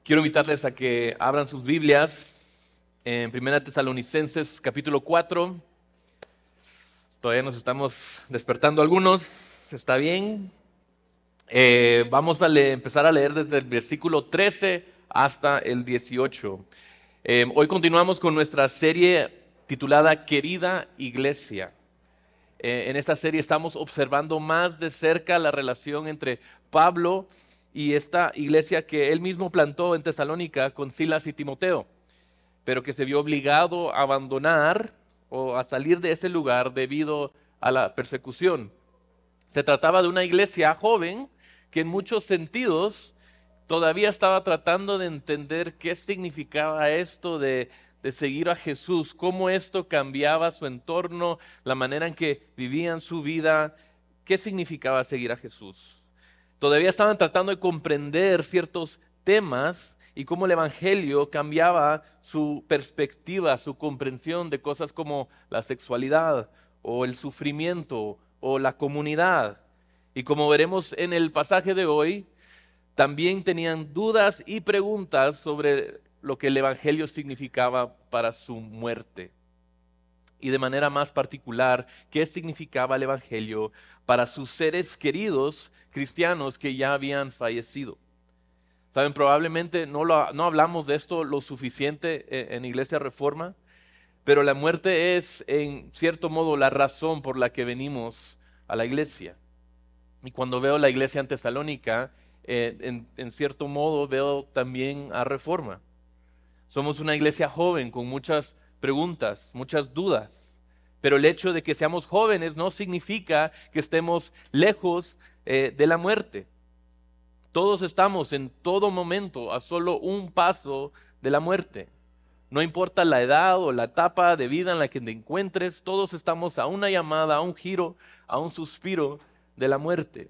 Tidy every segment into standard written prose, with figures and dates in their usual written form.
Quiero invitarles a que abran sus Biblias en Primera Tesalonicenses capítulo 4. Todavía nos estamos despertando algunos, está bien. Vamos a empezar a leer desde el versículo 13 hasta el 18. Hoy continuamos con nuestra serie titulada Querida Iglesia. En esta serie estamos observando más de cerca la relación entre Pablo y esta iglesia que él mismo plantó en Tesalónica con Silas y Timoteo, pero que se vio obligado a abandonar o a salir de ese lugar debido a la persecución. Se trataba de una iglesia joven que en muchos sentidos todavía estaba tratando de entender qué significaba esto de seguir a Jesús, cómo esto cambiaba su entorno, la manera en que vivían su vida, qué significaba seguir a Jesús. Todavía estaban tratando de comprender ciertos temas y cómo el Evangelio cambiaba su perspectiva, su comprensión de cosas como la sexualidad o el sufrimiento o la comunidad. Y como veremos en el pasaje de hoy, también tenían dudas y preguntas sobre lo que el Evangelio significaba para su muerte. Y de manera más particular, qué significaba el Evangelio para sus seres queridos cristianos que ya habían fallecido. Saben, probablemente no hablamos de esto lo suficiente en Iglesia Reforma, pero la muerte es en cierto modo la razón por la que venimos a la iglesia. Y cuando veo la iglesia en Tesalónica, en cierto modo veo también a Reforma. Somos una iglesia joven con muchas preguntas, muchas dudas. Pero el hecho de que seamos jóvenes no significa que estemos lejos de la muerte. Todos estamos en todo momento a solo un paso de la muerte. No importa la edad o la etapa de vida en la que te encuentres, todos estamos a una llamada, a un giro, a un suspiro de la muerte.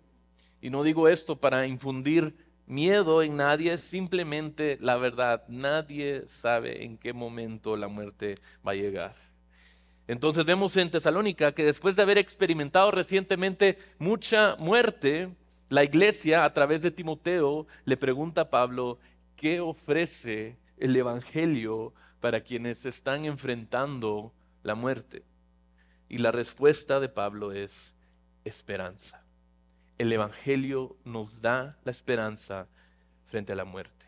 Y no digo esto para infundir miedo en nadie, es simplemente la verdad. Nadie sabe en qué momento la muerte va a llegar. Entonces vemos en Tesalónica que después de haber experimentado recientemente mucha muerte, la iglesia a través de Timoteo le pregunta a Pablo, ¿qué ofrece el Evangelio para quienes están enfrentando la muerte? Y la respuesta de Pablo es esperanza. El Evangelio nos da la esperanza frente a la muerte.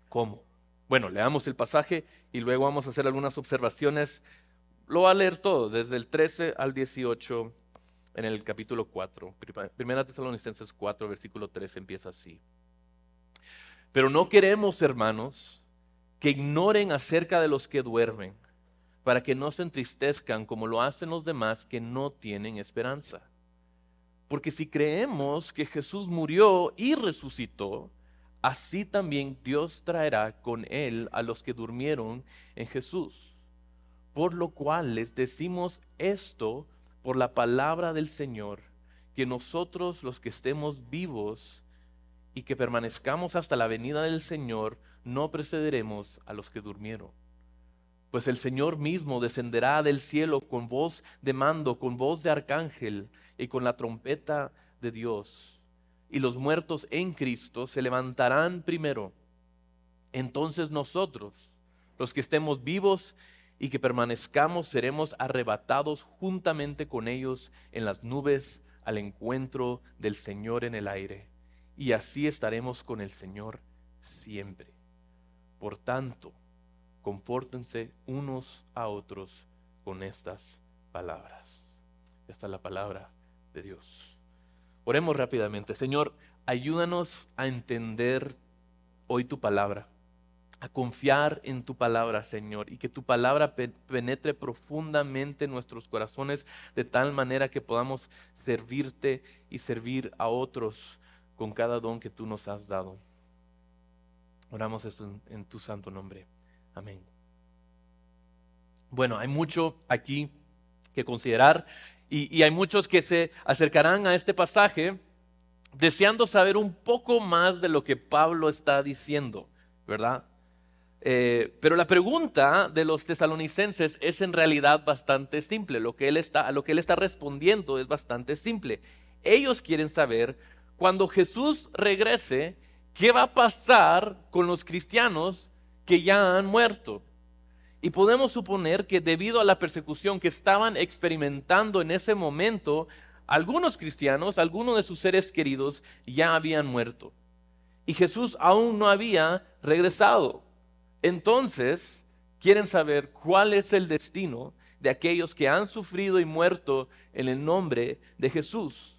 ¿Cómo? Bueno, leamos el pasaje y luego vamos a hacer algunas observaciones. Lo va a leer todo, desde el 13 al 18 en el capítulo 4. Primera Tesalonicenses 4, versículo 13 empieza así. Pero no queremos, hermanos, que ignoren acerca de los que duermen, para que no se entristezcan como lo hacen los demás que no tienen esperanza. Porque si creemos que Jesús murió y resucitó, así también Dios traerá con él a los que durmieron en Jesús. Por lo cual les decimos esto por la palabra del Señor, que nosotros los que estemos vivos y que permanezcamos hasta la venida del Señor, no precederemos a los que durmieron. Pues el Señor mismo descenderá del cielo con voz de mando, con voz de arcángel y con la trompeta de Dios. Y los muertos en Cristo se levantarán primero. Entonces nosotros, los que estemos vivos y que permanezcamos, seremos arrebatados juntamente con ellos en las nubes al encuentro del Señor en el aire. Y así estaremos con el Señor siempre. Por tanto, compórtense unos a otros con estas palabras. Esta es la palabra de Dios. Oremos rápidamente. Señor, ayúdanos a entender hoy tu palabra, a confiar en tu palabra, Señor, y que tu palabra penetre profundamente en nuestros corazones de tal manera que podamos servirte y servir a otros con cada don que tú nos has dado. Oramos esto en tu santo nombre. Amén. Bueno, hay mucho aquí que considerar y hay muchos que se acercarán a este pasaje deseando saber un poco más de lo que Pablo está diciendo, ¿verdad? Pero la pregunta de los tesalonicenses es en realidad bastante simple. Lo que él está respondiendo es bastante simple. Ellos quieren saber, cuando Jesús regrese, ¿qué va a pasar con los cristianos que ya han muerto? Y podemos suponer que debido a la persecución que estaban experimentando en ese momento, algunos cristianos, algunos de sus seres queridos ya habían muerto. Y Jesús aún no había regresado. Entonces, quieren saber cuál es el destino de aquellos que han sufrido y muerto en el nombre de Jesús.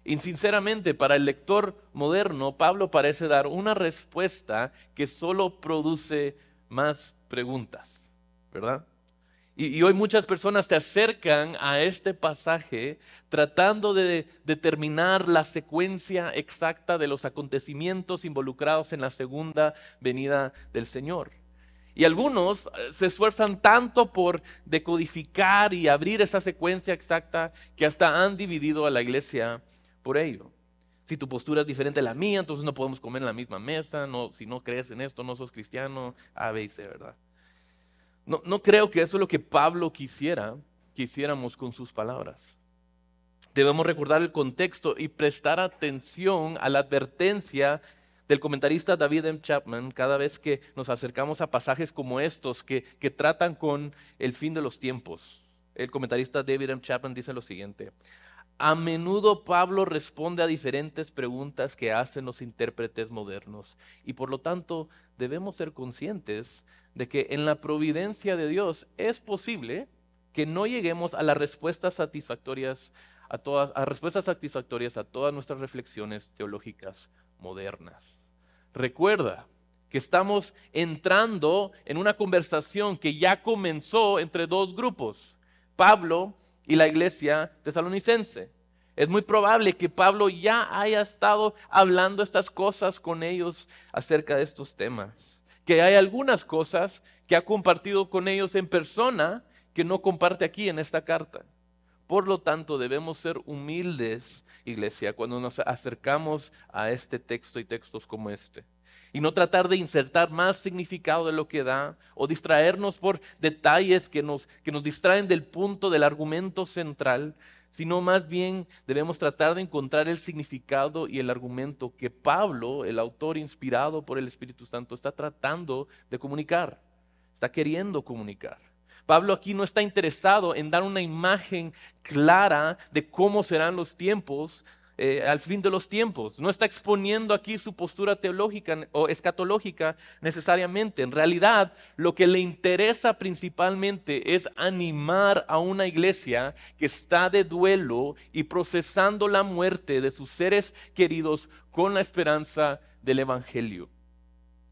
Y sinceramente, para el lector moderno, Pablo parece dar una respuesta que solo produce más preguntas, ¿verdad? Y hoy muchas personas se acercan a este pasaje tratando de determinar la secuencia exacta de los acontecimientos involucrados en la segunda venida del Señor. Y algunos se esfuerzan tanto por decodificar y abrir esa secuencia exacta que hasta han dividido a la iglesia por ello. Si tu postura es diferente a la mía, entonces no podemos comer en la misma mesa. No, si no crees en esto, no sos cristiano. A, B y C, ¿verdad? No creo que eso es lo que Pablo quisiéramos con sus palabras. Debemos recordar el contexto y prestar atención a la advertencia del comentarista David M. Chapman cada vez que nos acercamos a pasajes como estos que tratan con el fin de los tiempos. El comentarista David M. Chapman dice lo siguiente: a menudo Pablo responde a diferentes preguntas que hacen los intérpretes modernos y por lo tanto debemos ser conscientes de que en la providencia de Dios es posible que no lleguemos a las respuestas satisfactorias a todas nuestras reflexiones teológicas modernas. Recuerda que estamos entrando en una conversación que ya comenzó entre dos grupos, Pablo y la iglesia tesalonicense. Es muy probable que Pablo ya haya estado hablando estas cosas con ellos acerca de estos temas. Que hay algunas cosas que ha compartido con ellos en persona que no comparte aquí en esta carta. Por lo tanto, debemos ser humildes, iglesia, cuando nos acercamos a este texto y textos como este. Y no tratar de insertar más significado de lo que da o distraernos por detalles que nos distraen del punto del argumento central, sino más bien debemos tratar de encontrar el significado y el argumento que Pablo, el autor inspirado por el Espíritu Santo, está tratando de comunicar, está queriendo comunicar. Pablo aquí no está interesado en dar una imagen clara de cómo serán los tiempos al fin de los tiempos. No está exponiendo aquí su postura teológica o escatológica necesariamente. En realidad, lo que le interesa principalmente es animar a una iglesia que está de duelo y procesando la muerte de sus seres queridos con la esperanza del Evangelio.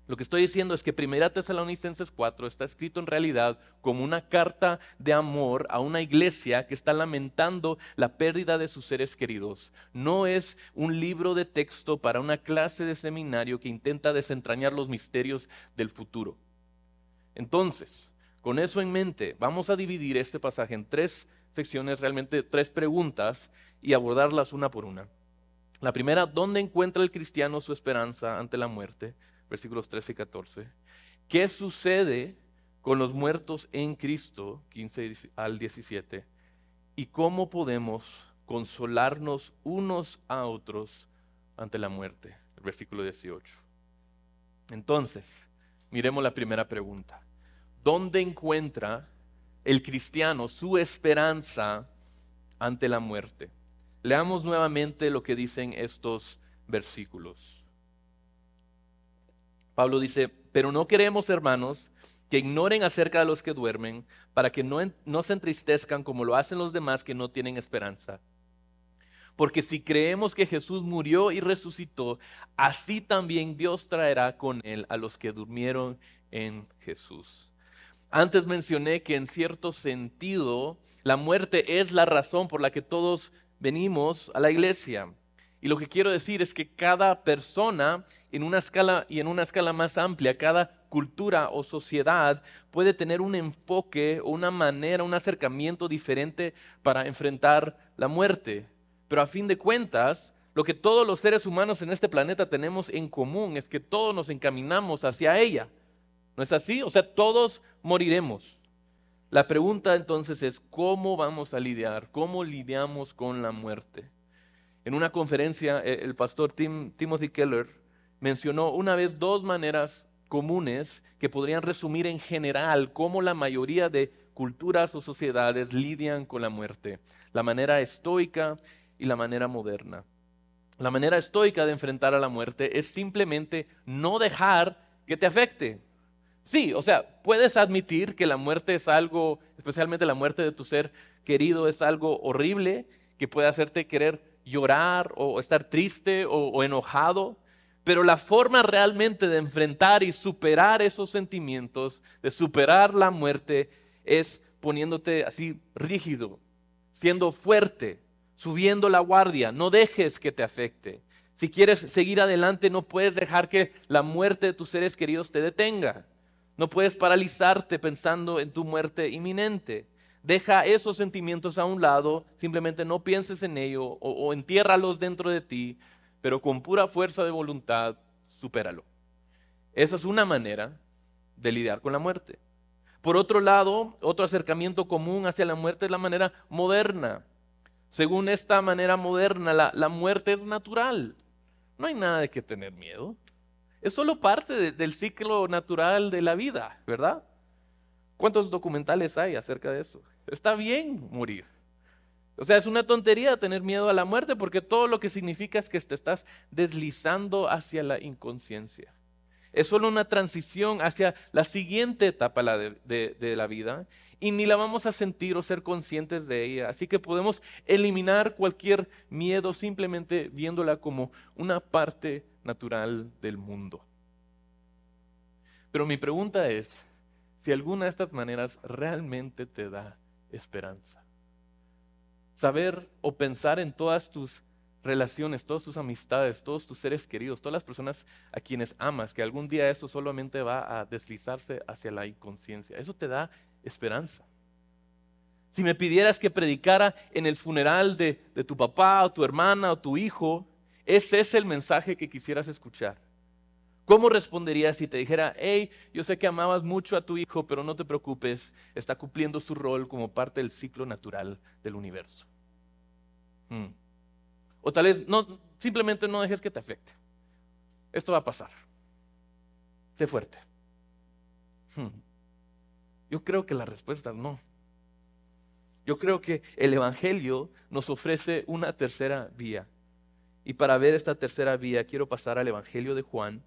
Lo que estoy diciendo es que 1 Tesalonicenses 4 está escrito en realidad como una carta de amor a una iglesia que está lamentando la pérdida de sus seres queridos. No es un libro de texto para una clase de seminario que intenta desentrañar los misterios del futuro. Entonces, con eso en mente, vamos a dividir este pasaje en 3 secciones, realmente 3 preguntas, y abordarlas una por una. La primera: ¿dónde encuentra el cristiano su esperanza ante la muerte? Versículos 13 y 14. ¿Qué sucede con los muertos en Cristo? 15 al 17. ¿Y cómo podemos consolarnos unos a otros ante la muerte? El versículo 18. Entonces, miremos la primera pregunta. ¿Dónde encuentra el cristiano su esperanza ante la muerte? Leamos nuevamente lo que dicen estos versículos. Pablo dice: pero no queremos, hermanos, que ignoren acerca de los que duermen, para que no se entristezcan como lo hacen los demás que no tienen esperanza. Porque si creemos que Jesús murió y resucitó, así también Dios traerá con él a los que durmieron en Jesús. Antes mencioné que en cierto sentido la muerte es la razón por la que todos venimos a la iglesia. Y lo que quiero decir es que cada persona en una escala más amplia, cada cultura o sociedad puede tener un enfoque o una manera, un acercamiento diferente para enfrentar la muerte. Pero a fin de cuentas, lo que todos los seres humanos en este planeta tenemos en común es que todos nos encaminamos hacia ella. ¿No es así? O sea, todos moriremos. La pregunta entonces es: ¿cómo vamos a lidiar? ¿Cómo lidiamos con la muerte? En una conferencia, el pastor Timothy Keller mencionó una vez dos maneras comunes que podrían resumir en general cómo la mayoría de culturas o sociedades lidian con la muerte: la manera estoica y la manera moderna. La manera estoica de enfrentar a la muerte es simplemente no dejar que te afecte. Sí, o sea, puedes admitir que la muerte es algo, especialmente la muerte de tu ser querido, es algo horrible, que puede hacerte querer llorar o estar triste o enojado, pero la forma realmente de enfrentar y superar esos sentimientos, de superar la muerte, es poniéndote así rígido, siendo fuerte, subiendo la guardia. No dejes que te afecte. Si quieres seguir adelante, no puedes dejar que la muerte de tus seres queridos te detenga. No puedes paralizarte pensando en tu muerte inminente. Deja esos sentimientos a un lado, simplemente no pienses en ello o entiérralos dentro de ti, pero con pura fuerza de voluntad, supéralo. Esa es una manera de lidiar con la muerte. Por otro lado, otro acercamiento común hacia la muerte es la manera moderna. Según esta manera moderna, la muerte es natural. No hay nada de qué tener miedo. Es solo parte del ciclo natural de la vida, ¿verdad? ¿Cuántos documentales hay acerca de eso? Está bien morir. O sea, es una tontería tener miedo a la muerte, porque todo lo que significa es que te estás deslizando hacia la inconsciencia. Es solo una transición hacia la siguiente etapa de la vida, y ni la vamos a sentir o ser conscientes de ella. Así que podemos eliminar cualquier miedo simplemente viéndola como una parte natural del mundo. Pero mi pregunta es, si alguna de estas maneras realmente te da esperanza. Saber o pensar en todas tus relaciones, todas tus amistades, todos tus seres queridos, todas las personas a quienes amas, que algún día eso solamente va a deslizarse hacia la inconsciencia. Eso te da esperanza. Si me pidieras que predicara en el funeral de tu papá o tu hermana o tu hijo, ese es el mensaje que quisieras escuchar. ¿Cómo responderías si te dijera: hey, yo sé que amabas mucho a tu hijo, pero no te preocupes, está cumpliendo su rol como parte del ciclo natural del universo? O tal vez no, simplemente no dejes que te afecte. Esto va a pasar. Sé fuerte. Yo creo que la respuesta es no. Yo creo que el Evangelio nos ofrece una tercera vía. Y para ver esta tercera vía, quiero pasar al Evangelio de Juan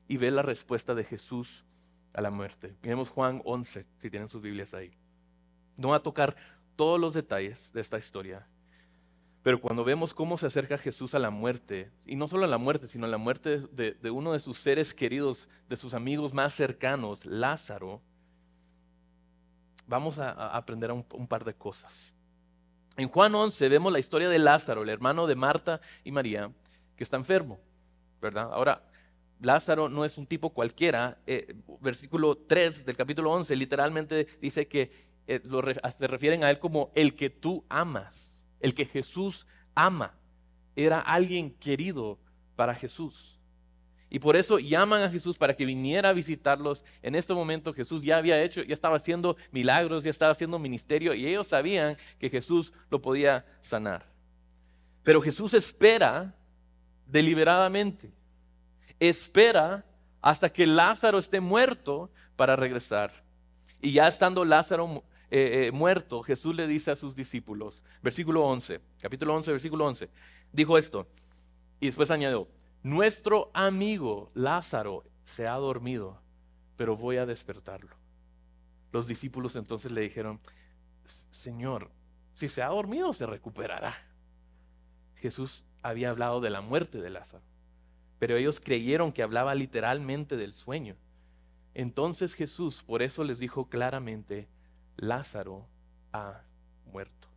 y ver la respuesta de Jesús a la muerte. Miremos Juan 11, si tienen sus Biblias ahí. No va a tocar todos los detalles de esta historia, pero cuando vemos cómo se acerca Jesús a la muerte, y no solo a la muerte, sino a la muerte de uno de sus seres queridos, de sus amigos más cercanos, Lázaro, vamos a aprender un par de cosas. En Juan 11 vemos la historia de Lázaro, el hermano de Marta y María, que está enfermo, ¿verdad? Ahora, Lázaro no es un tipo cualquiera. Versículo 3 del capítulo 11 literalmente dice que se refieren a él como el que tú amas, el que Jesús ama. Era alguien querido para Jesús. Y por eso llaman a Jesús para que viniera a visitarlos. En este momento Jesús ya estaba haciendo milagros, ya estaba haciendo ministerio, y ellos sabían que Jesús lo podía sanar. Pero Jesús espera deliberadamente. Espera hasta que Lázaro esté muerto para regresar. Y ya estando Lázaro muerto, Jesús le dice a sus discípulos, versículo 11, capítulo 11, versículo 11, dijo esto, y después añadió: nuestro amigo Lázaro se ha dormido, pero voy a despertarlo. Los discípulos entonces le dijeron: Señor, si se ha dormido, se recuperará. Jesús había hablado de la muerte de Lázaro, pero ellos creyeron que hablaba literalmente del sueño. Entonces Jesús por eso les dijo claramente: Lázaro ha muerto.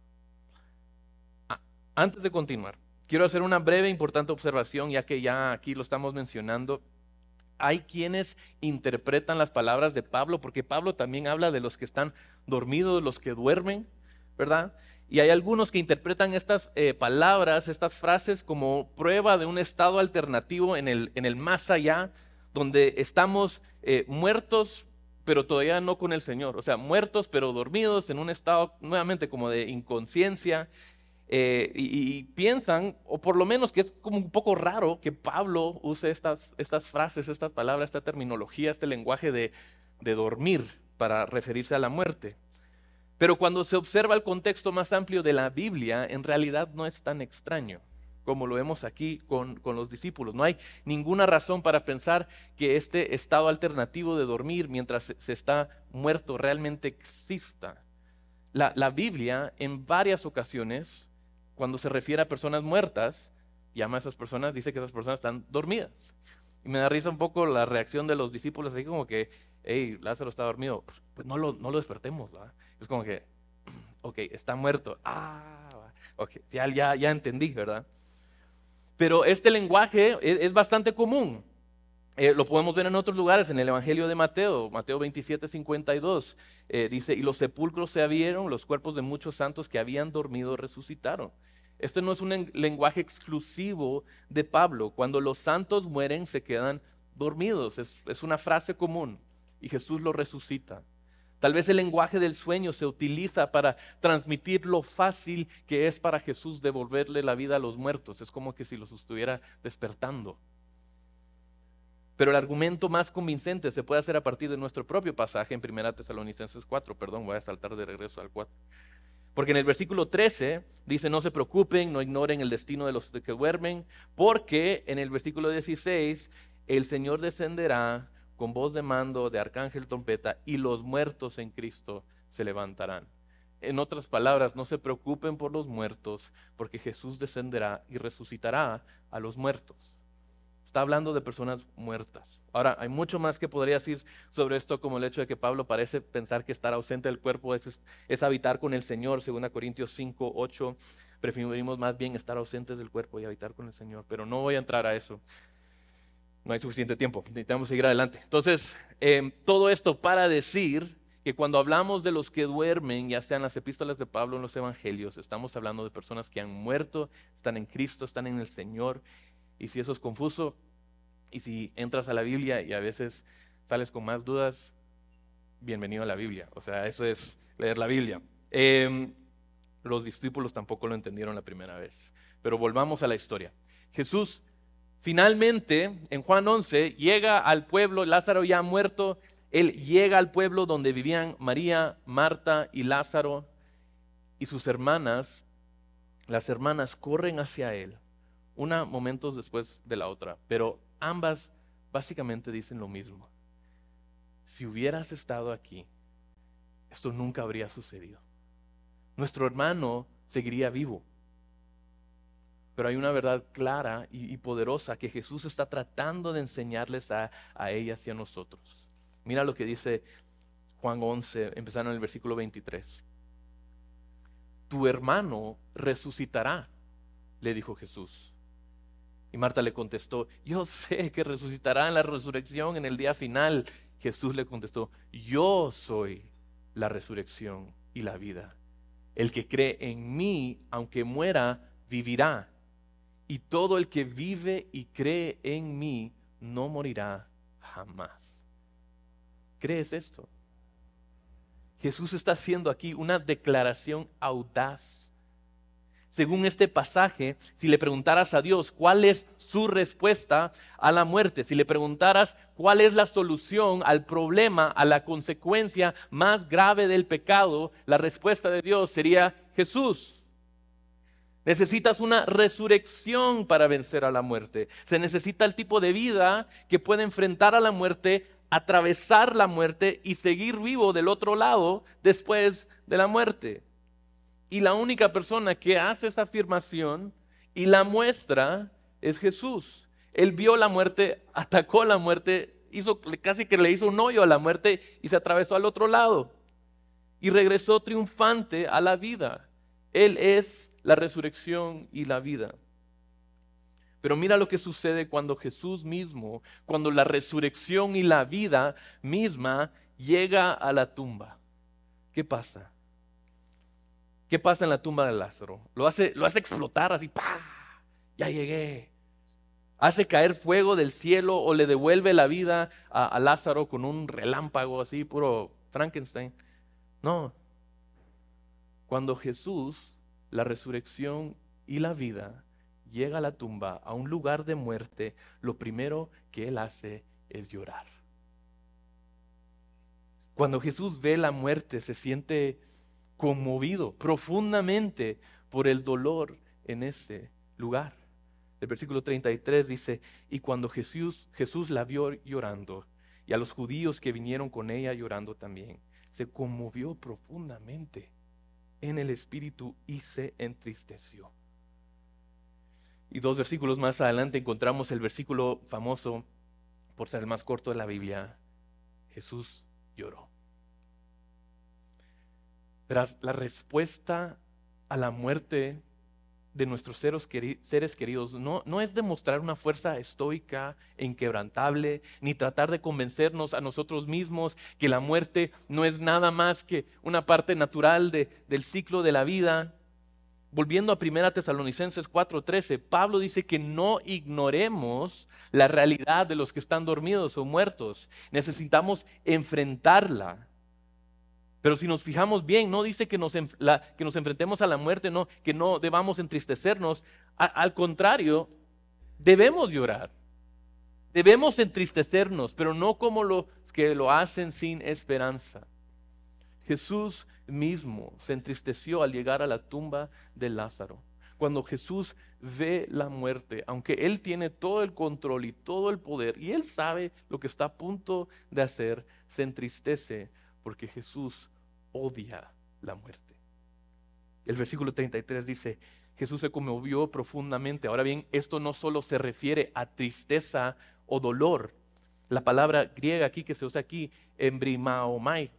Antes de continuar, quiero hacer una breve e importante observación, ya que ya aquí lo estamos mencionando. Hay quienes interpretan las palabras de Pablo, porque Pablo también habla de los que están dormidos, los que duermen, ¿verdad? Y hay algunos que interpretan estas palabras, estas frases, como prueba de un estado alternativo en el más allá, donde estamos muertos, pero todavía no con el Señor. O sea, muertos pero dormidos, en un estado nuevamente como de inconsciencia. y piensan, o por lo menos que es como un poco raro que Pablo use estas frases, estas palabras, esta terminología, este lenguaje de dormir para referirse a la muerte. Pero cuando se observa el contexto más amplio de la Biblia, en realidad no es tan extraño como lo vemos aquí con los discípulos. No hay ninguna razón para pensar que este estado alternativo de dormir mientras se está muerto realmente exista. La Biblia en varias ocasiones, cuando se refiere a personas muertas, llama a esas personas, dice que esas personas están dormidas. Y me da risa un poco la reacción de los discípulos, así como que, hey, Lázaro está dormido, pues no lo despertemos, ¿verdad? Es como que, ok, está muerto. Ok, ya entendí, ¿verdad? Pero este lenguaje es bastante común. Lo podemos ver en otros lugares, en el Evangelio de Mateo, Mateo 27:52, dice, y los sepulcros se abrieron, los cuerpos de muchos santos que habían dormido resucitaron. Este no es un lenguaje exclusivo de Pablo. Cuando los santos mueren, se quedan dormidos. Es una frase común y Jesús lo resucita. Tal vez el lenguaje del sueño se utiliza para transmitir lo fácil que es para Jesús devolverle la vida a los muertos. Es como que si los estuviera despertando. Pero el argumento más convincente se puede hacer a partir de nuestro propio pasaje en 1 Tesalonicenses 4. Perdón, voy a saltar de regreso al 4. Porque en el versículo 13 dice, no se preocupen, no ignoren el destino de los que duermen, porque en el versículo 16, el Señor descenderá con voz de mando, de arcángel, trompeta, y los muertos en Cristo se levantarán. En otras palabras, no se preocupen por los muertos, porque Jesús descenderá y resucitará a los muertos. Está hablando de personas muertas. Ahora, hay mucho más que podría decir sobre esto, como el hecho de que Pablo parece pensar que estar ausente del cuerpo es habitar con el Señor, según Corintios 5:8. Preferimos más bien estar ausentes del cuerpo y habitar con el Señor, pero no voy a entrar a eso. No hay suficiente tiempo, necesitamos seguir adelante. Entonces, todo esto para decir que cuando hablamos de los que duermen, ya sean las epístolas de Pablo o en los evangelios, estamos hablando de personas que han muerto, están en Cristo, están en el Señor. Y si eso es confuso, y si entras a la Biblia y a veces sales con más dudas, bienvenido a la Biblia. O sea, eso es leer la Biblia. Los discípulos tampoco lo entendieron la primera vez. Pero volvamos a la historia. Jesús finalmente, en Juan 11, llega al pueblo, Lázaro ya ha muerto, él llega al pueblo donde vivían María, Marta y Lázaro, y sus hermanas, las hermanas corren hacia él. Una momentos después de la otra, pero ambas básicamente dicen lo mismo. Si hubieras estado aquí, esto nunca habría sucedido. Nuestro hermano seguiría vivo. Pero hay una verdad clara y poderosa que Jesús está tratando de enseñarles a ellas y a nosotros. Mira lo que dice Juan 11, empezando en el versículo 23. Tu hermano resucitará, le dijo Jesús. Y Marta le contestó, yo sé que resucitará en la resurrección en el día final. Jesús le contestó, yo soy la resurrección y la vida. El que cree en mí, aunque muera, vivirá. Y todo el que vive y cree en mí, no morirá jamás. ¿Crees esto? Jesús está haciendo aquí una declaración audaz. Según este pasaje, si le preguntaras a Dios cuál es su respuesta a la muerte, si le preguntaras cuál es la solución al problema, a la consecuencia más grave del pecado, la respuesta de Dios sería Jesús. Necesitas una resurrección para vencer a la muerte. Se necesita el tipo de vida que puede enfrentar a la muerte, atravesar la muerte y seguir vivo del otro lado después de la muerte. Y la única persona que hace esa afirmación y la muestra es Jesús. Él vio la muerte, atacó la muerte, casi que le hizo un hoyo a la muerte y se atravesó al otro lado. Y regresó triunfante a la vida. Él es la resurrección y la vida. Pero mira lo que sucede cuando Jesús mismo, cuando la resurrección y la vida misma llega a la tumba. ¿Qué pasa? ¿Qué pasa en la tumba de Lázaro? Lo hace explotar así, ¡pah! Ya llegué. Hace caer fuego del cielo o le devuelve la vida a Lázaro con un relámpago así, puro Frankenstein. No. Cuando Jesús la resurrección y la vida, llega a la tumba, a un lugar de muerte, lo primero que Él hace es llorar. Cuando Jesús ve la muerte, se siente conmovido profundamente por el dolor en ese lugar. El versículo 33 dice, y cuando Jesús la vio llorando, y a los judíos que vinieron con ella llorando también, se conmovió profundamente en el espíritu y se entristeció. Y 2 versículos más adelante encontramos el versículo famoso, por ser el más corto de la Biblia, Jesús lloró. Verás, la respuesta a la muerte de nuestros seres queridos no es demostrar una fuerza estoica e inquebrantable, ni tratar de convencernos a nosotros mismos que la muerte no es nada más que una parte natural del ciclo de la vida. Volviendo a 1 Tesalonicenses 4:13, Pablo dice que no ignoremos la realidad de los que están dormidos o muertos. Necesitamos enfrentarla. Pero si nos fijamos bien, no dice que nos enfrentemos a la muerte, no, que no debamos entristecernos. Al contrario, debemos llorar. Debemos entristecernos, pero no como los que lo hacen sin esperanza. Jesús mismo se entristeció al llegar a la tumba de Lázaro. Cuando Jesús ve la muerte, aunque Él tiene todo el control y todo el poder, y Él sabe lo que está a punto de hacer, se entristece porque Jesús odia la muerte. El versículo 33 dice, Jesús se conmovió profundamente. Ahora bien, esto no solo se refiere a tristeza o dolor. La palabra griega aquí que se usa aquí, embrimaomai,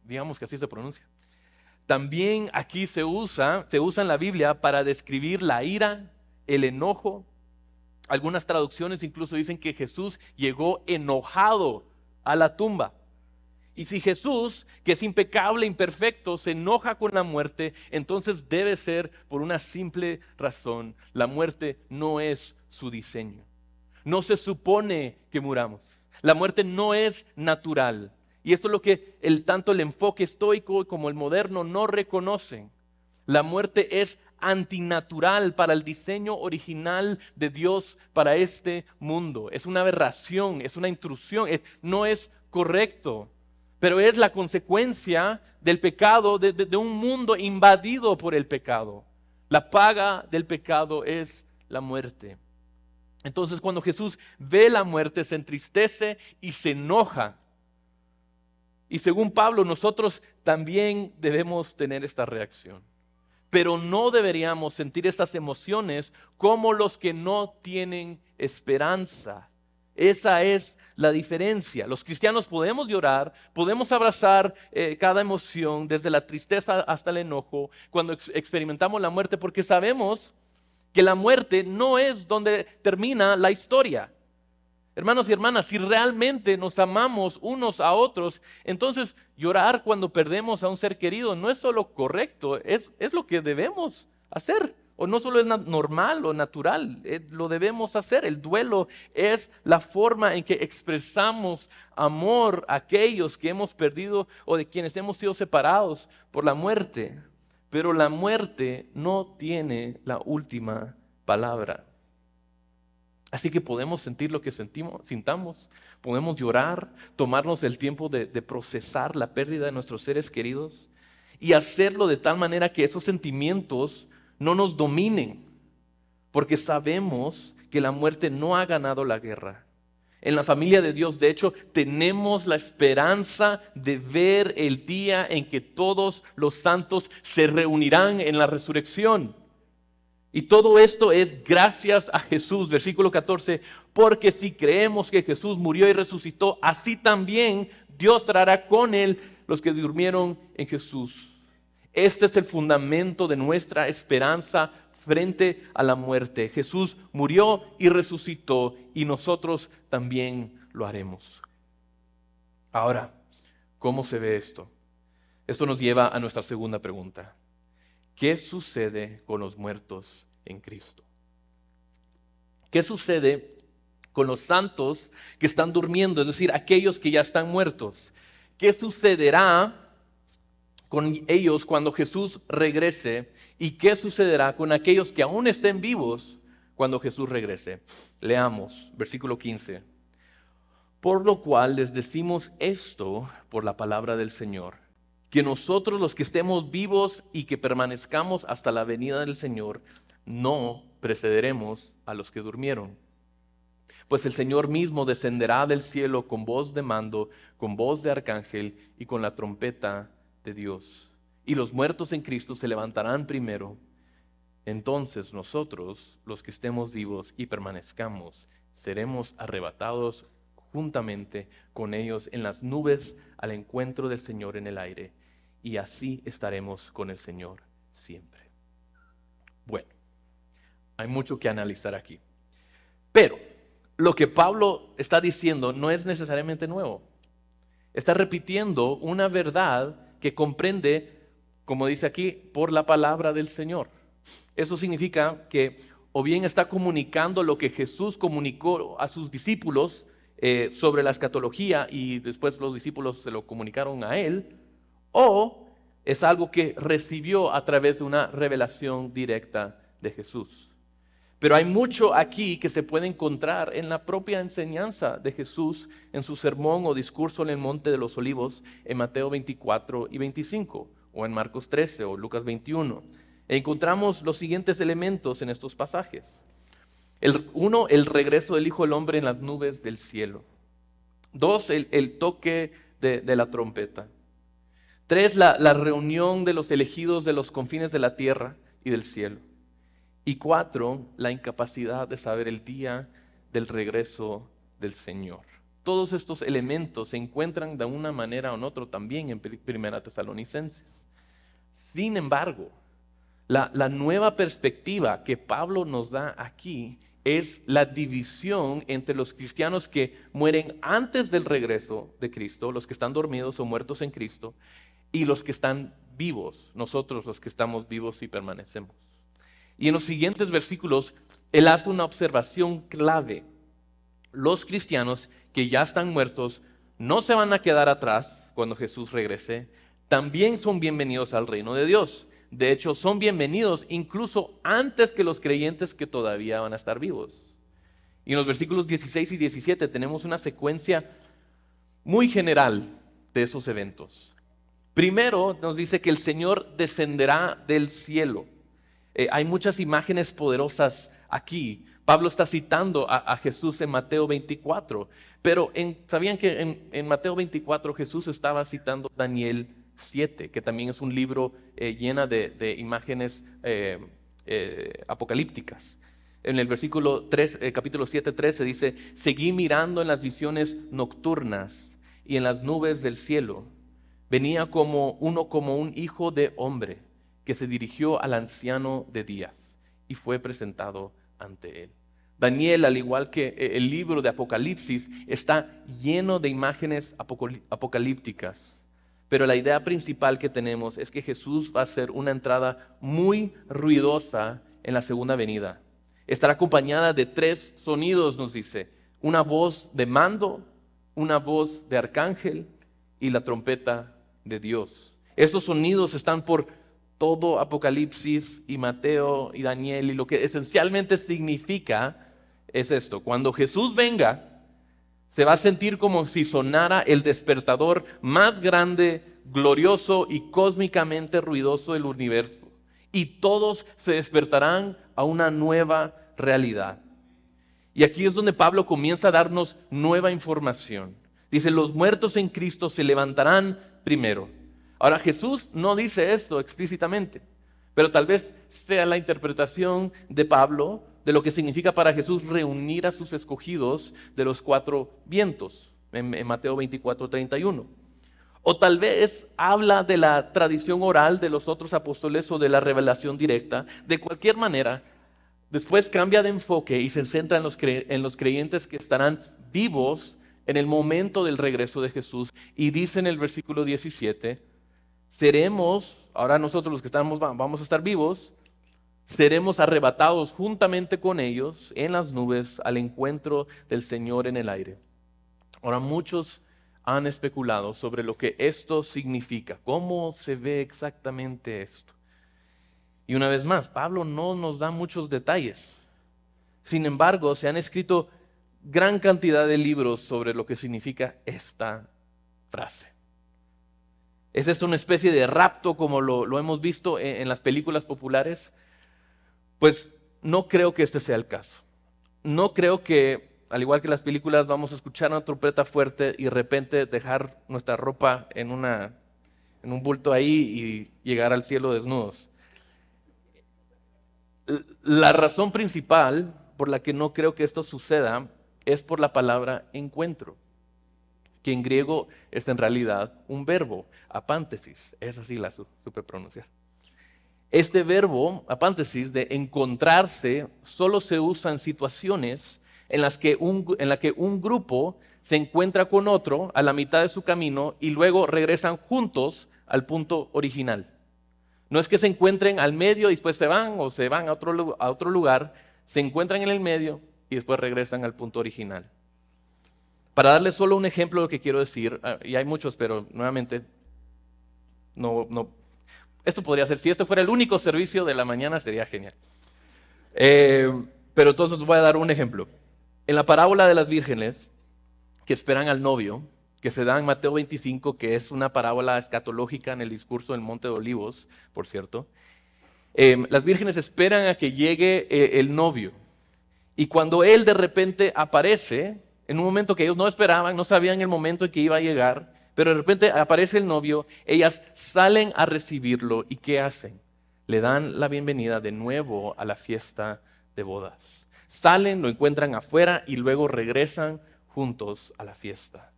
digamos que así se pronuncia. También aquí se usa en la Biblia para describir la ira, el enojo. Algunas traducciones incluso dicen que Jesús llegó enojado a la tumba. Y si Jesús, que es impecable, imperfecto, se enoja con la muerte, entonces debe ser por una simple razón. La muerte no es su diseño. No se supone que muramos. La muerte no es natural. Y esto es lo que tanto el enfoque estoico como el moderno no reconocen. La muerte es antinatural para el diseño original de Dios para este mundo. Es una aberración, es una intrusión, no es correcto. Pero es la consecuencia del pecado, de un mundo invadido por el pecado. La paga del pecado es la muerte. Entonces cuando Jesús ve la muerte se entristece y se enoja. Y según Pablo, nosotros también debemos tener esta reacción. Pero no deberíamos sentir estas emociones como los que no tienen esperanza. Esa es la diferencia. Los cristianos podemos llorar, podemos abrazar cada emoción, desde la tristeza hasta el enojo, cuando experimentamos la muerte, porque sabemos que la muerte no es donde termina la historia. Hermanos y hermanas, si realmente nos amamos unos a otros, entonces llorar cuando perdemos a un ser querido no es solo correcto, es lo que debemos hacer. O no solo es normal o natural, lo debemos hacer. El duelo es la forma en que expresamos amor a aquellos que hemos perdido o de quienes hemos sido separados por la muerte. Pero la muerte no tiene la última palabra. Así que podemos sentir lo que sintamos, podemos llorar, tomarnos el tiempo de procesar la pérdida de nuestros seres queridos y hacerlo de tal manera que esos sentimientos no nos dominen, porque sabemos que la muerte no ha ganado la guerra. En la familia de Dios, de hecho, tenemos la esperanza de ver el día en que todos los santos se reunirán en la resurrección. Y todo esto es gracias a Jesús, versículo 14, porque si creemos que Jesús murió y resucitó, así también Dios traerá con Él los que durmieron en Jesús. Este es el fundamento de nuestra esperanza frente a la muerte. Jesús murió y resucitó y nosotros también lo haremos. Ahora, ¿cómo se ve esto? Esto nos lleva a nuestra segunda pregunta. ¿Qué sucede con los muertos en Cristo? ¿Qué sucede con los santos que están durmiendo? Es decir, aquellos que ya están muertos. ¿Qué sucederá con ellos cuando Jesús regrese y qué sucederá con aquellos que aún estén vivos cuando Jesús regrese. Leamos, versículo 15. Por lo cual les decimos esto por la palabra del Señor, que nosotros los que estemos vivos y que permanezcamos hasta la venida del Señor, no precederemos a los que durmieron. Pues el Señor mismo descenderá del cielo con voz de mando, con voz de arcángel y con la trompeta de Dios. Y los muertos en Cristo se levantarán primero. Entonces nosotros, los que estemos vivos y permanezcamos, seremos arrebatados juntamente con ellos en las nubes al encuentro del Señor en el aire. Y así estaremos con el Señor siempre. Bueno, hay mucho que analizar aquí. Pero lo que Pablo está diciendo no es necesariamente nuevo. Está repitiendo una verdad que comprende, como dice aquí, por la palabra del Señor. Eso significa que o bien está comunicando lo que Jesús comunicó a sus discípulos sobre la escatología y después los discípulos se lo comunicaron a él, o es algo que recibió a través de una revelación directa de Jesús. Pero hay mucho aquí que se puede encontrar en la propia enseñanza de Jesús en su sermón o discurso en el Monte de los Olivos en Mateo 24 y 25, o en Marcos 13 o Lucas 21. Encontramos los siguientes elementos en estos pasajes. Uno, el regreso del Hijo del Hombre en las nubes del cielo. Dos, el toque de la trompeta. Tres, la reunión de los elegidos de los confines de la tierra y del cielo. Y cuatro, la incapacidad de saber el día del regreso del Señor. Todos estos elementos se encuentran de una manera o en otra también en Primera Tesalonicenses. Sin embargo, la nueva perspectiva que Pablo nos da aquí es la división entre los cristianos que mueren antes del regreso de Cristo, los que están dormidos o muertos en Cristo, y los que están vivos, nosotros los que estamos vivos y permanecemos. Y en los siguientes versículos, él hace una observación clave. Los cristianos que ya están muertos no se van a quedar atrás cuando Jesús regrese, también son bienvenidos al reino de Dios. De hecho, son bienvenidos incluso antes que los creyentes que todavía van a estar vivos. Y en los versículos 16 y 17 tenemos una secuencia muy general de esos eventos. Primero nos dice que el Señor descenderá del cielo. Hay muchas imágenes poderosas aquí. Pablo está citando a Jesús en Mateo 24, pero ¿sabían que en Mateo 24 Jesús estaba citando Daniel 7, que también es un libro llena de imágenes apocalípticas? En el versículo 3, capítulo 7, 13 dice: seguí mirando en las visiones nocturnas y en las nubes del cielo. Venía como un hijo de hombre, que se dirigió al anciano de días y fue presentado ante él. Daniel, al igual que el libro de Apocalipsis, está lleno de imágenes apocalípticas. Pero la idea principal que tenemos es que Jesús va a hacer una entrada muy ruidosa en la segunda venida. Estará acompañada de 3 sonidos, nos dice: una voz de mando, una voz de arcángel y la trompeta de Dios. Esos sonidos están por todo Apocalipsis y Mateo y Daniel, y lo que esencialmente significa es esto: cuando Jesús venga, se va a sentir como si sonara el despertador más grande, glorioso y cósmicamente ruidoso del universo, y todos se despertarán a una nueva realidad. Y aquí es donde Pablo comienza a darnos nueva información. Dice: los muertos en Cristo se levantarán primero. Ahora, Jesús no dice esto explícitamente, pero tal vez sea la interpretación de Pablo de lo que significa para Jesús reunir a sus escogidos de los 4 vientos, en Mateo 24, 31. O tal vez habla de la tradición oral de los otros apóstoles o de la revelación directa. De cualquier manera, después cambia de enfoque y se centra en los creyentes que estarán vivos en el momento del regreso de Jesús. Y dice en el versículo 17: seremos, ahora nosotros los que vamos a estar vivos, seremos arrebatados juntamente con ellos en las nubes al encuentro del Señor en el aire. Ahora, muchos han especulado sobre lo que esto significa, cómo se ve exactamente esto. Y una vez más, Pablo no nos da muchos detalles. Sin embargo, se han escrito gran cantidad de libros sobre lo que significa esta frase. ¿Es esto una especie de rapto como lo hemos visto en las películas populares? Pues no creo que este sea el caso. No creo que, al igual que las películas, vamos a escuchar una trompeta fuerte y de repente dejar nuestra ropa en un bulto ahí y llegar al cielo desnudos. La razón principal por la que no creo que esto suceda es por la palabra encuentro, que en griego es en realidad un verbo, apántesis, esa sí la supe pronunciar. Este verbo, apántesis, de encontrarse, solo se usa en situaciones en las que un grupo se encuentra con otro a la mitad de su camino y luego regresan juntos al punto original. No es que se encuentren al medio y después se van o se van a otro lugar, se encuentran en el medio y después regresan al punto original. Para darles solo un ejemplo de lo que quiero decir, y hay muchos, pero nuevamente, esto podría ser, si esto fuera el único servicio de la mañana sería genial. Pero entonces voy a dar un ejemplo. En la parábola de las vírgenes que esperan al novio, que se da en Mateo 25, que es una parábola escatológica en el discurso del Monte de Olivos, por cierto, las vírgenes esperan a que llegue el novio. Y cuando él de repente aparece, en un momento que ellos no esperaban, no sabían el momento en que iba a llegar, pero de repente aparece el novio, ellas salen a recibirlo. ¿Y qué hacen? Le dan la bienvenida de nuevo a la fiesta de bodas. Salen, lo encuentran afuera y luego regresan juntos a la fiesta.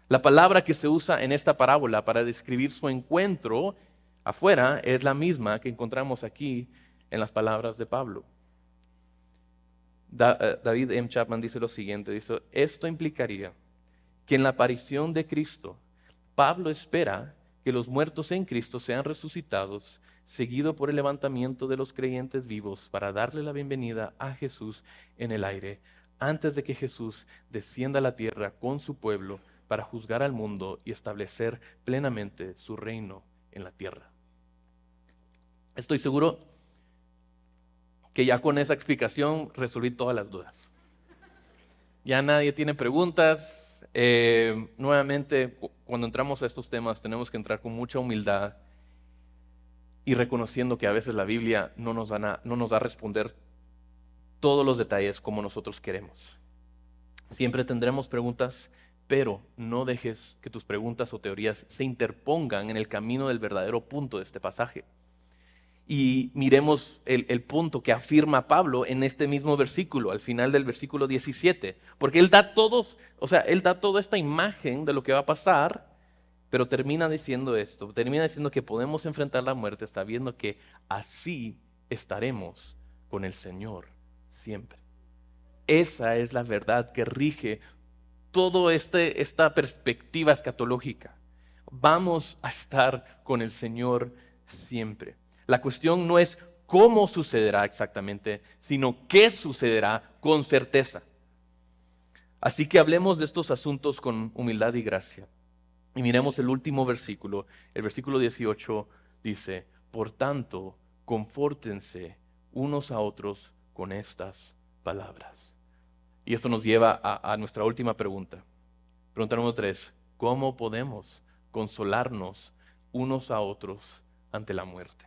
La palabra que se usa en esta parábola para describir su encuentro afuera es la misma que encontramos aquí en las palabras de Pablo. David M. Chapman dice lo siguiente, dice, esto implicaría que en la aparición de Cristo, Pablo espera que los muertos en Cristo sean resucitados, seguido por el levantamiento de los creyentes vivos para darle la bienvenida a Jesús en el aire, antes de que Jesús descienda a la tierra con su pueblo para juzgar al mundo y establecer plenamente su reino en la tierra. Estoy seguro que ya con esa explicación resolví todas las dudas. Ya nadie tiene preguntas. Nuevamente, cuando entramos a estos temas tenemos que entrar con mucha humildad y reconociendo que a veces la Biblia no nos da a responder todos los detalles como nosotros queremos. Siempre tendremos preguntas, pero no dejes que tus preguntas o teorías se interpongan en el camino del verdadero punto de este pasaje. Y miremos el punto que afirma Pablo en este mismo versículo, al final del versículo 17. Porque él da toda esta imagen de lo que va a pasar, pero termina diciendo esto, termina diciendo que podemos enfrentar la muerte sabiendo que así estaremos con el Señor siempre. Esa es la verdad que rige toda esta perspectiva escatológica. Vamos a estar con el Señor siempre. La cuestión no es cómo sucederá exactamente, sino qué sucederá con certeza. Así que hablemos de estos asuntos con humildad y gracia. Y miremos el último versículo. El versículo 18 dice, por tanto, confórtense unos a otros con estas palabras. Y esto nos lleva a nuestra última pregunta. Pregunta número 3. ¿Cómo podemos consolarnos unos a otros ante la muerte?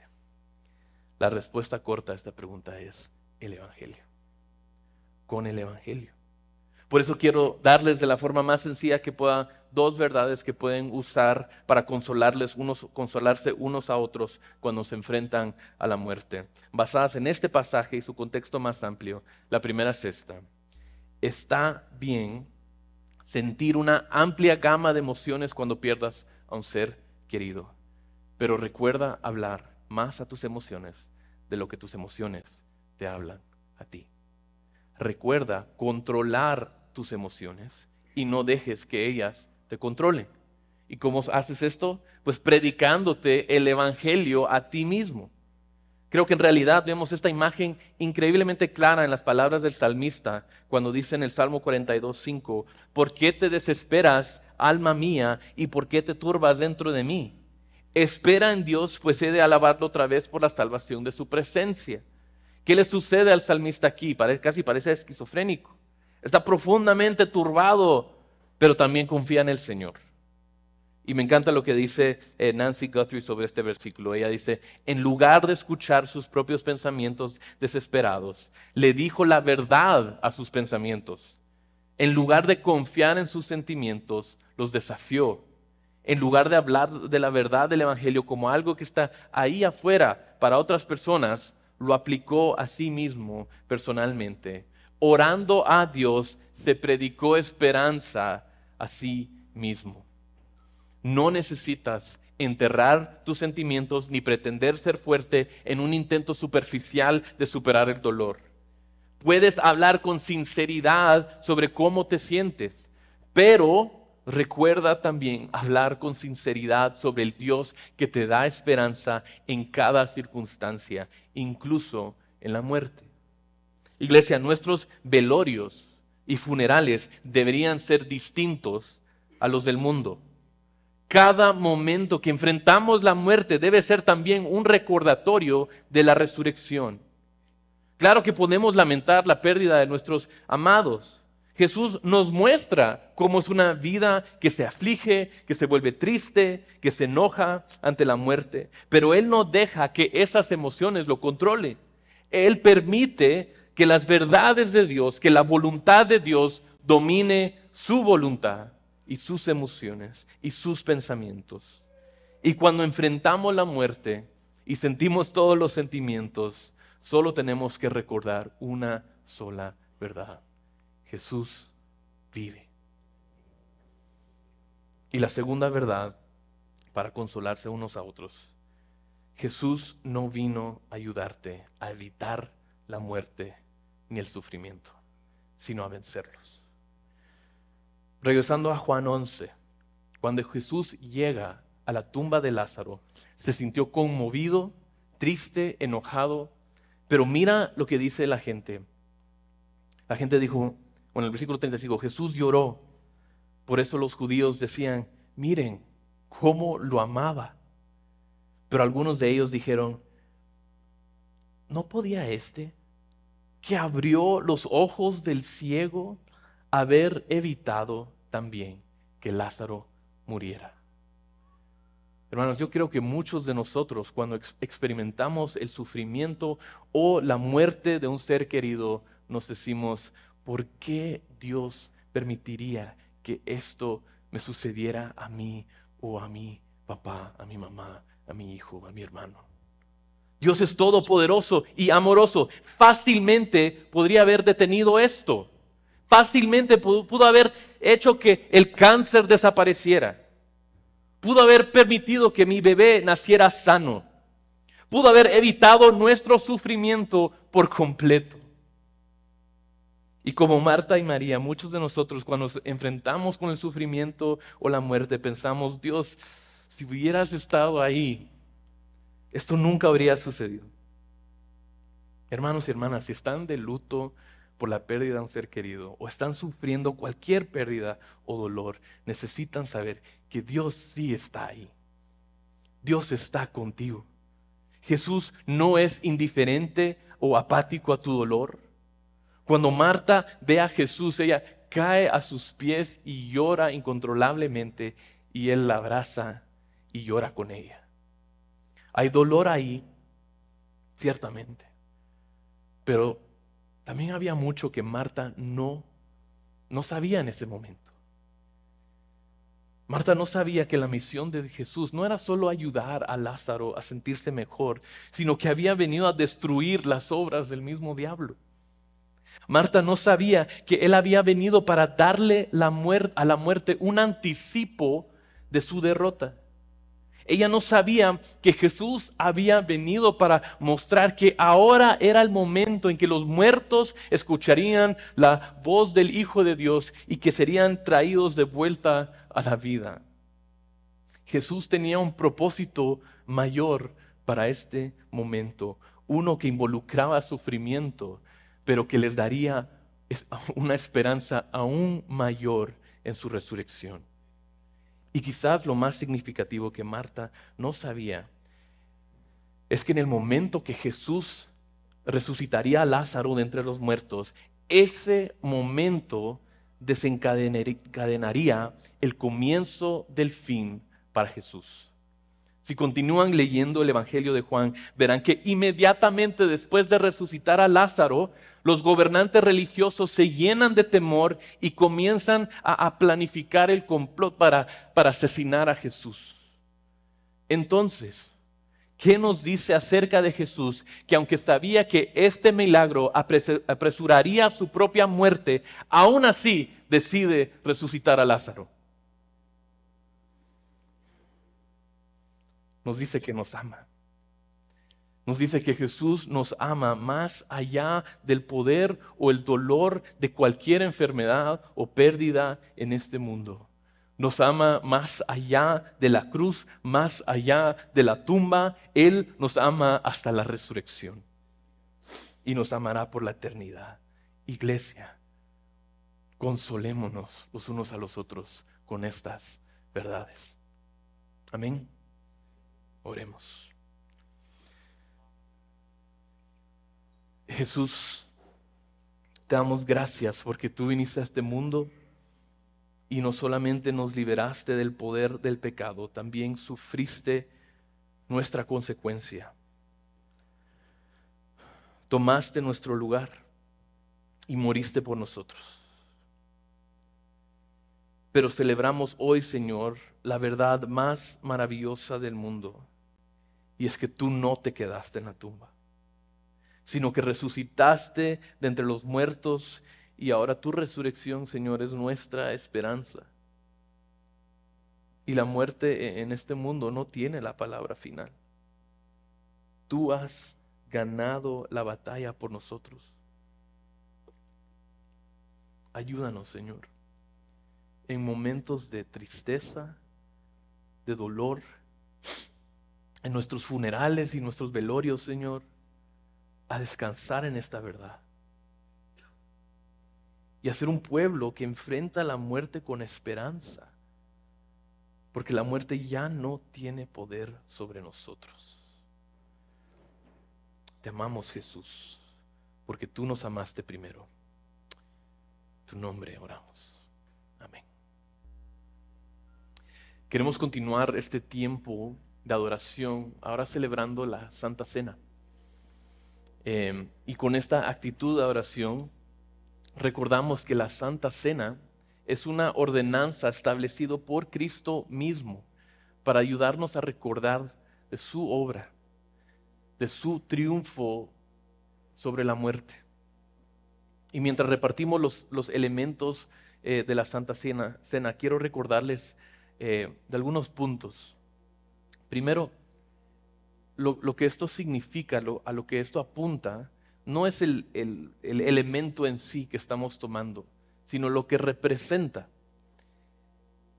La respuesta corta a esta pregunta es el Evangelio. Con el Evangelio. Por eso quiero darles de la forma más sencilla que pueda dos verdades que pueden usar para consolarse unos a otros cuando se enfrentan a la muerte. Basadas en este pasaje y su contexto más amplio. La primera es esta. Está bien sentir una amplia gama de emociones cuando pierdas a un ser querido. Pero recuerda hablar más a tus emociones de lo que tus emociones te hablan a ti. Recuerda controlar tus emociones y no dejes que ellas te controlen. ¿Y cómo haces esto? Pues predicándote el Evangelio a ti mismo. Creo que en realidad vemos esta imagen increíblemente clara en las palabras del salmista cuando dice en el Salmo 42:5, ¿por qué te desesperas alma mía, y por qué te turbas dentro de mí? Espera en Dios, pues he de alabarlo otra vez por la salvación de su presencia. ¿Qué le sucede al salmista aquí? Casi parece esquizofrénico. Está profundamente turbado, pero también confía en el Señor. Y me encanta lo que dice Nancy Guthrie sobre este versículo. Ella dice, en lugar de escuchar sus propios pensamientos desesperados, le dijo la verdad a sus pensamientos. En lugar de confiar en sus sentimientos, los desafió. En lugar de hablar de la verdad del Evangelio como algo que está ahí afuera para otras personas, lo aplicó a sí mismo personalmente. Orando a Dios, se predicó esperanza a sí mismo. No necesitas enterrar tus sentimientos ni pretender ser fuerte en un intento superficial de superar el dolor. Puedes hablar con sinceridad sobre cómo te sientes, pero recuerda también hablar con sinceridad sobre el Dios que te da esperanza en cada circunstancia, incluso en la muerte. Iglesia, nuestros velorios y funerales deberían ser distintos a los del mundo. Cada momento que enfrentamos la muerte debe ser también un recordatorio de la resurrección. Claro que podemos lamentar la pérdida de nuestros amados. Jesús nos muestra cómo es una vida que se aflige, que se vuelve triste, que se enoja ante la muerte. Pero Él no deja que esas emociones lo controlen. Él permite que las verdades de Dios, que la voluntad de Dios domine su voluntad y sus emociones y sus pensamientos. Y cuando enfrentamos la muerte y sentimos todos los sentimientos, solo tenemos que recordar una sola verdad. Jesús vive. Y la segunda verdad, para consolarse unos a otros, Jesús no vino a ayudarte a evitar la muerte ni el sufrimiento, sino a vencerlos. Regresando a Juan 11, cuando Jesús llega a la tumba de Lázaro, se sintió conmovido, triste, enojado, pero mira lo que dice la gente. La gente dijo, en el versículo 35, Jesús lloró. Por eso los judíos decían, miren cómo lo amaba. Pero algunos de ellos dijeron, ¿no podía este, que abrió los ojos del ciego, haber evitado también que Lázaro muriera? Hermanos, yo creo que muchos de nosotros cuando experimentamos el sufrimiento o la muerte de un ser querido, nos decimos, ¿por qué Dios permitiría que esto me sucediera a mí o a mi papá, a mi mamá, a mi hijo, a mi hermano? Dios es todopoderoso y amoroso. Fácilmente podría haber detenido esto. Fácilmente pudo haber hecho que el cáncer desapareciera. Pudo haber permitido que mi bebé naciera sano. Pudo haber evitado nuestro sufrimiento por completo. Y como Marta y María, muchos de nosotros cuando nos enfrentamos con el sufrimiento o la muerte, pensamos, Dios, si hubieras estado ahí, esto nunca habría sucedido. Hermanos y hermanas, si están de luto por la pérdida de un ser querido o están sufriendo cualquier pérdida o dolor, necesitan saber que Dios sí está ahí. Dios está contigo. Jesús no es indiferente o apático a tu dolor. Cuando Marta ve a Jesús, ella cae a sus pies y llora incontrolablemente y Él la abraza y llora con ella. Hay dolor ahí, ciertamente, pero también había mucho que Marta no sabía en ese momento. Marta no sabía que la misión de Jesús no era solo ayudar a Lázaro a sentirse mejor, sino que había venido a destruir las obras del mismo diablo. Marta no sabía que Él había venido para darle a la muerte un anticipo de su derrota. Ella no sabía que Jesús había venido para mostrar que ahora era el momento en que los muertos escucharían la voz del Hijo de Dios y que serían traídos de vuelta a la vida. Jesús tenía un propósito mayor para este momento, uno que involucraba sufrimiento, pero que les daría una esperanza aún mayor en su resurrección. Y quizás lo más significativo que Marta no sabía es que en el momento que Jesús resucitaría a Lázaro de entre los muertos, ese momento desencadenaría el comienzo del fin para Jesús. Si continúan leyendo el Evangelio de Juan, verán que inmediatamente después de resucitar a Lázaro, los gobernantes religiosos se llenan de temor y comienzan a planificar el complot para asesinar a Jesús. Entonces, ¿qué nos dice acerca de Jesús? Que aunque sabía que este milagro apresuraría su propia muerte, aún así decide resucitar a Lázaro. Nos dice que nos ama. Nos dice que Jesús nos ama más allá del poder o el dolor de cualquier enfermedad o pérdida en este mundo. Nos ama más allá de la cruz, más allá de la tumba. Él nos ama hasta la resurrección y nos amará por la eternidad. Iglesia, consolémonos los unos a los otros con estas verdades. Amén. Oremos. Jesús, te damos gracias porque tú viniste a este mundo y no solamente nos liberaste del poder del pecado, también sufriste nuestra consecuencia. Tomaste nuestro lugar y moriste por nosotros. Pero celebramos hoy, Señor, la verdad más maravillosa del mundo, y es que tú no te quedaste en la tumba, sino que resucitaste de entre los muertos y ahora tu resurrección, Señor, es nuestra esperanza. Y la muerte en este mundo no tiene la palabra final. Tú has ganado la batalla por nosotros. Ayúdanos, Señor, en momentos de tristeza, de dolor, en nuestros funerales y nuestros velorios, Señor, a descansar en esta verdad y a ser un pueblo que enfrenta la muerte con esperanza, porque la muerte ya no tiene poder sobre nosotros. Te amamos, Jesús, porque tú nos amaste primero. En tu nombre oramos. Amén. Queremos continuar este tiempo de adoración, ahora celebrando la Santa Cena. Y con esta actitud de adoración, recordamos que la Santa Cena es una ordenanza establecida por Cristo mismo para ayudarnos a recordar de su obra, de su triunfo sobre la muerte. Y mientras repartimos los elementos de la Santa Cena, quiero recordarles de algunos puntos. Primero, lo que esto significa, a lo que esto apunta, no es el elemento en sí que estamos tomando, sino lo que representa.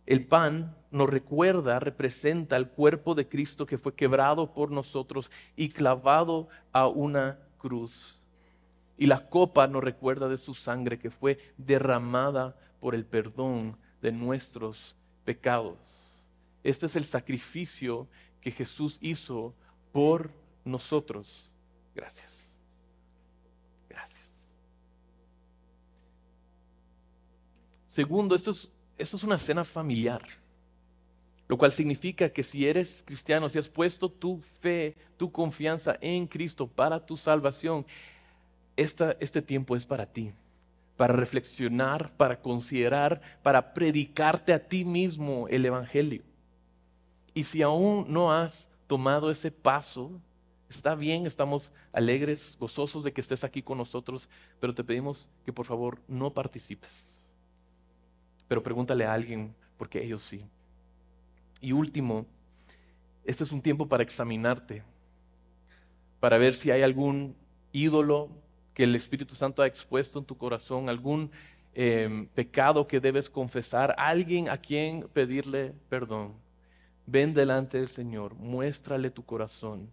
El pan nos representa el cuerpo de Cristo que fue quebrado por nosotros y clavado a una cruz. Y la copa nos recuerda de su sangre que fue derramada por el perdón de nuestros pecados. Este es el sacrificio que Jesús hizo por nosotros. Gracias. Gracias. Segundo, esto es una cena familiar, lo cual significa que si eres cristiano, si has puesto tu fe, tu confianza en Cristo para tu salvación, este tiempo es para ti, para reflexionar, para considerar, para predicarte a ti mismo el Evangelio. Y si aún no has tomado ese paso, está bien, estamos alegres, gozosos de que estés aquí con nosotros, pero te pedimos que por favor no participes. Pero pregúntale a alguien, porque ellos sí. Y último, este es un tiempo para examinarte, para ver si hay algún ídolo que el Espíritu Santo ha expuesto en tu corazón, algún pecado que debes confesar, alguien a quien pedirle perdón. Ven delante del Señor, muéstrale tu corazón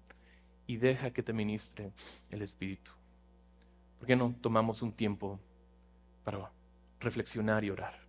y deja que te ministre el Espíritu. ¿Por qué no tomamos un tiempo para reflexionar y orar?